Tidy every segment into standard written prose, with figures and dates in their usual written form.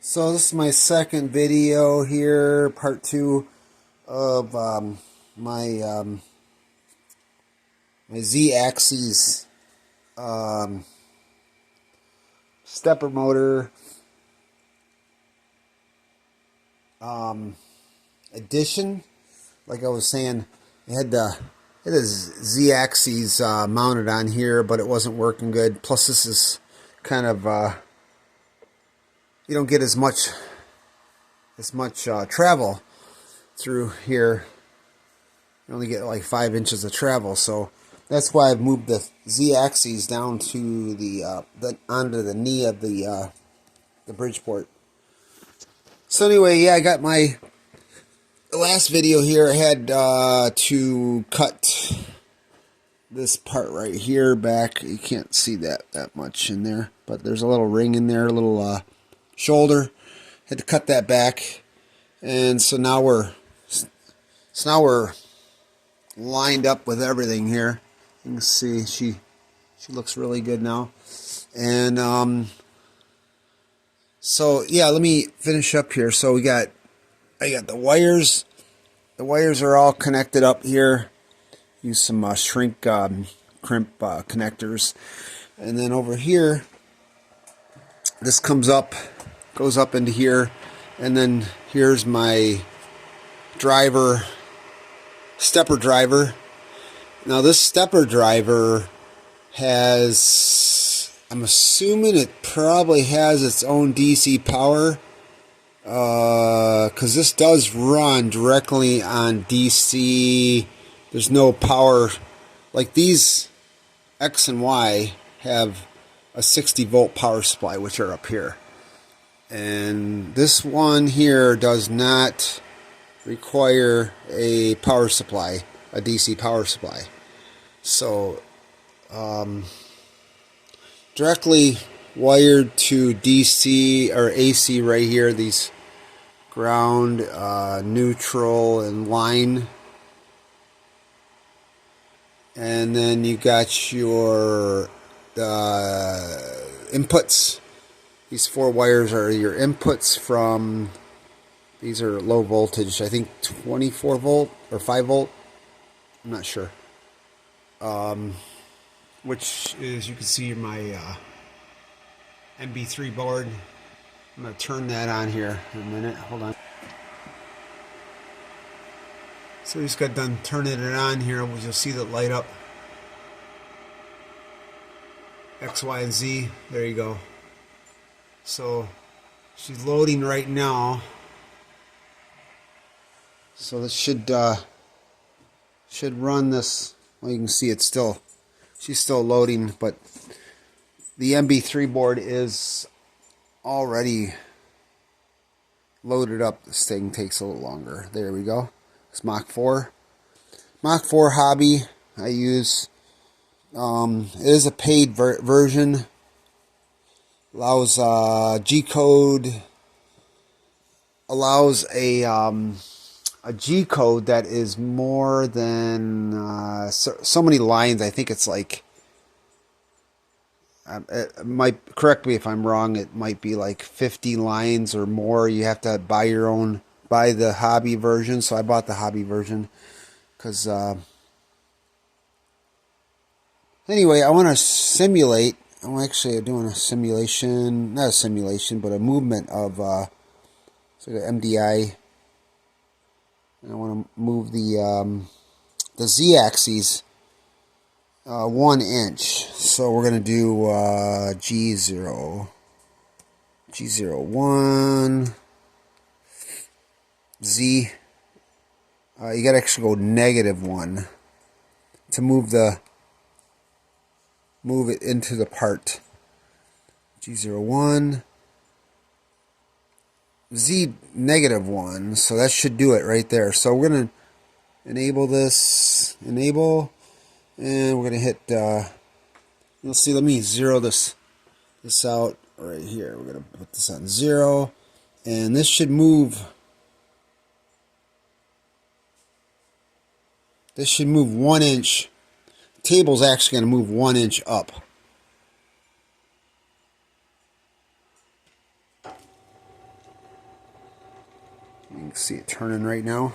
So this is my second video here, part two of my Z-axis stepper motor addition. Like I was saying, it had a Z-axis mounted on here, but it wasn't working good. Plus, this is kind of you don't get as much travel through here. You only get like 5 inches of travel, so that's why I've moved the Z-axis down to the onto the knee of the Bridgeport. So anyway, yeah, I got my last video here. I had to cut this part right here back. You can't see that much in there, but there's a little ring in there, a little shoulder. Had to cut that back, and so now we're lined up with everything here. You can see she looks really good now. And so yeah, let me finish up here. So I got the wires. The wires are all connected up here. Use some crimp connectors, and then over here, this goes up into here, and then here's my stepper driver. Now this stepper driver I'm assuming it probably has its own DC power, because this does run directly on DC. There's no power. Like these X and Y have a 60 volt power supply, which are up here. And this one here does not require a power supply, a DC power supply. So directly wired to DC or AC right here, these ground, neutral, and line. And then you got your inputs. These 4 wires are your inputs from, these are low voltage, I think 24 volt or 5 volt, I'm not sure. Which is, you can see my MB3 board. I'm going to turn that on here in a minute, hold on. So we just got done turning it on here. We'll just see the light up. X, Y, and Z, there you go. So she's loading right now. So this should run this. Well, you can see she's still loading, but the MB3 board is already loaded up. This thing takes a little longer. There we go. It's Mach 4. Mach 4 hobby I use. It is a paid version. Allows G-code. Allows a G code that is more than so many lines. I think it's like, it might, correct me if I'm wrong, it might be like 50 lines or more. You have to buy the hobby version. So I bought the hobby version because anyway, I want to simulate. I'm actually doing a simulation, not a simulation, but a movement of sort of MDI. And I want to move the Z-axis 1 inch. So we're going to do G0, 1, Z. You got to actually go -1 to move it into the part. G01, Z -1, so that should do it right there. So we're going to enable this, and we're going to hit, you'll see, let me zero this out right here. We're going to put this on 0, and this should move. This should move 1 inch. The table's actually going to move 1 inch up. You can see it turning right now.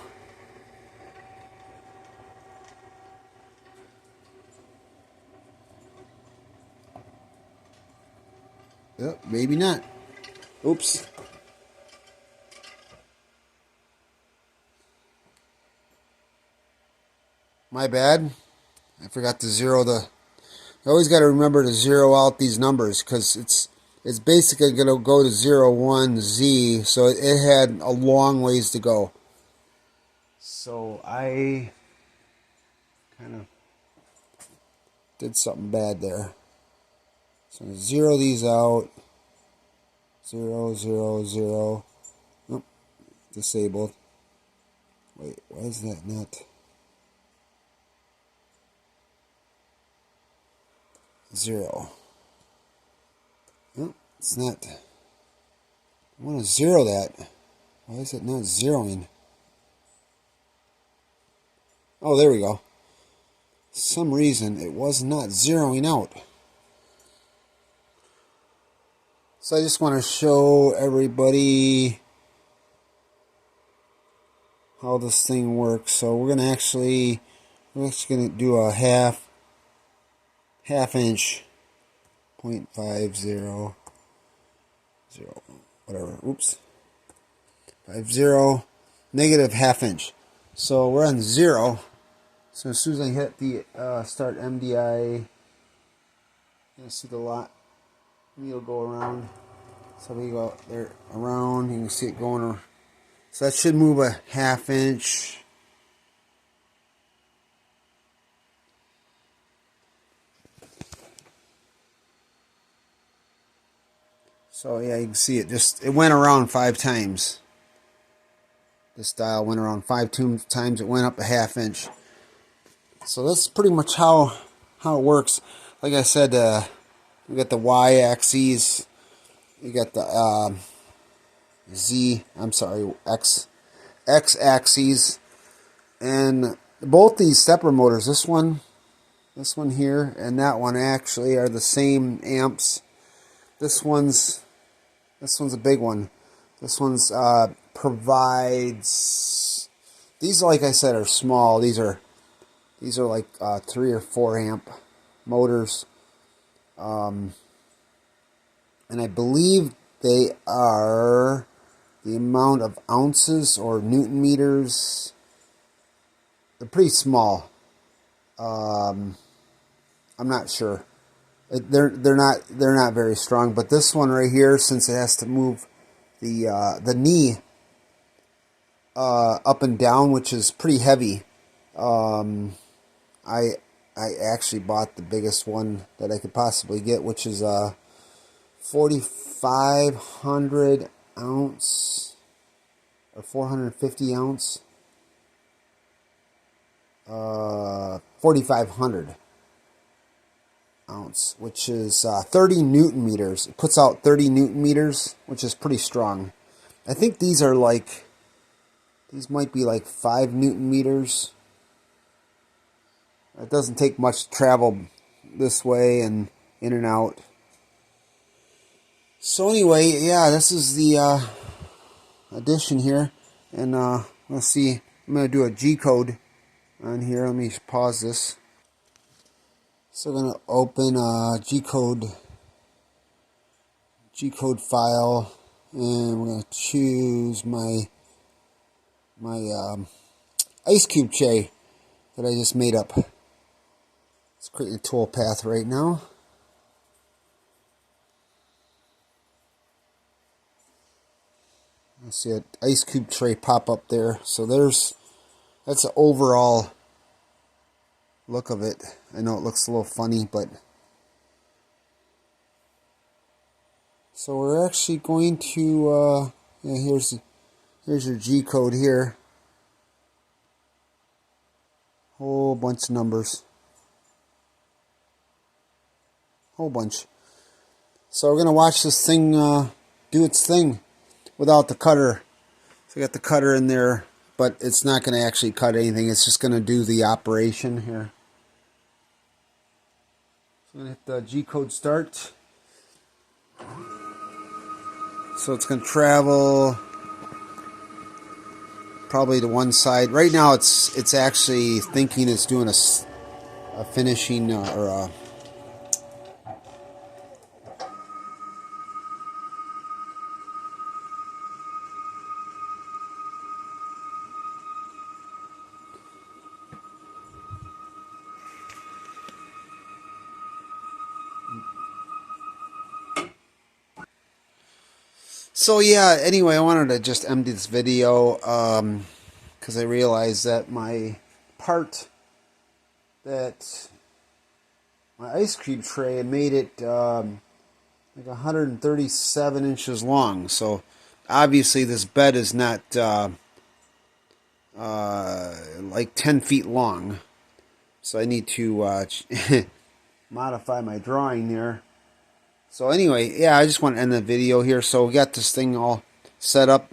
Yep, maybe not. Oops. My bad. I forgot to zero the... You always got to remember to zero out these numbers because it's basically going to go to 0, 1, Z. So it had a long ways to go. So I kind of did something bad there. So I'm going to zero these out. 0, 0, 0. Nope. Disabled. Wait, why is that not? 0. Oh, it's not. I want to zero that. Why is it not zeroing? Oh, there we go. For some reason, it was not zeroing out. So I just want to show everybody how this thing works. So we're actually going to do a half inch, 0.50, 0, whatever. Oops. 50, negative half inch. So we're on 0. So as soon as I hit the start MDI, you see the lot wheel go around. So we go there around. You can see it going around. So that should move a half inch. So yeah, you can see it went around 5 times. This dial went around 5 times. It went up a half inch. So that's pretty much how it works. Like I said, we got the Y axis. You got the X axes, and both these stepper motors, this one here, and that one actually are the same amps. This one's a big one. This one's provides. These, like I said, are small. These are like 3 or 4 amp motors, and I believe they are the amount of ounces or Newton meters. They're pretty small. I'm not sure. They're not very strong. But this one right here, since it has to move the knee up and down, which is pretty heavy. I actually bought the biggest one that I could possibly get, which is 4,500 ounce or 450 ounce. 4,500 ounce, which is 30 Newton meters. It puts out 30 Newton meters, which is pretty strong. I think these might be like 5 Newton meters. It doesn't take much to travel this way and in and out. So anyway, yeah, this is the addition here, and let's see. I'm gonna do a G code on here. Let me pause this. So I'm gonna open a G code file, and we're gonna choose my ice cube tray that I just made up. Let's create a tool path right now. I see an ice cube tray pop up there. So that's the overall look of it. I know it looks a little funny, but so we're actually going to here's your G code here. Whole bunch of numbers. Whole bunch. So we're going to watch this thing do its thing without the cutter. So I got the cutter in there, but it's not going to actually cut anything. It's just going to do the operation here. So I'm going to hit the G code start. So it's going to travel probably to one side. Right now it's actually thinking it's doing a finishing or a So yeah, anyway, I wanted to just end this video because I realized that my part, that my ice cream tray, made it like 137 inches long. So obviously this bed is not like 10 feet long. So I need to modify my drawing there. So anyway, yeah, I just want to end the video here. So we got this thing all set up.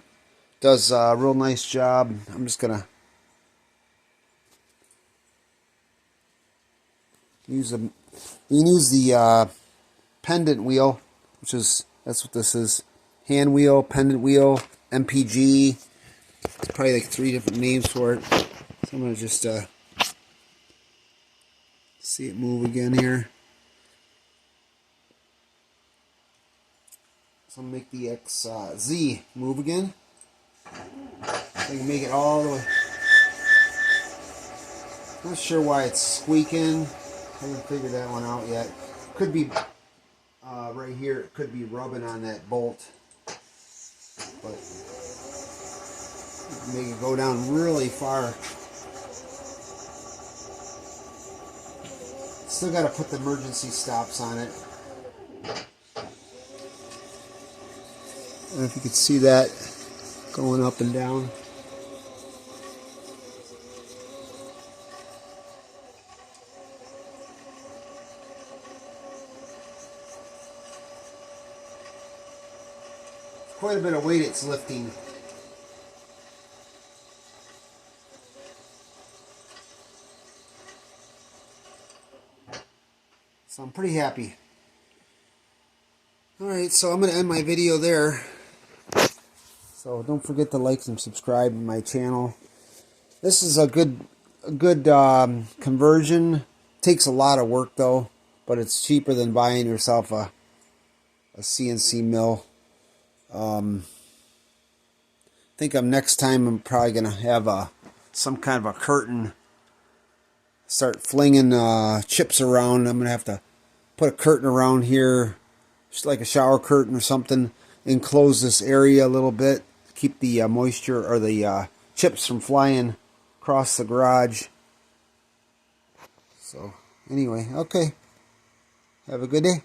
Does a real nice job. I'm just gonna use the pendant wheel, that's what this is. Hand wheel, pendant wheel, MPG. It's probably like 3 different names for it. So I'm gonna just see it move again here. So I'm gonna make the XZ move again. I can make it all the way. Not sure why it's squeaking. Haven't figured that one out yet. Could be right here. It could be rubbing on that bolt, but make it go down really far. Still got to put the emergency stops on it. I don't know if you could see that going up and down. Quite a bit of weight it's lifting. So I'm pretty happy. Alright, so I'm going to end my video there. So don't forget to like and subscribe to my channel. This is a good conversion. Takes a lot of work though, but it's cheaper than buying yourself a CNC mill. I think next time I'm probably going to have some kind of a curtain. Start flinging chips around. I'm going to have to put a curtain around here, just like a shower curtain or something. Enclose this area a little bit. Keep the moisture or the chips from flying across the garage. So anyway, okay. Have a good day.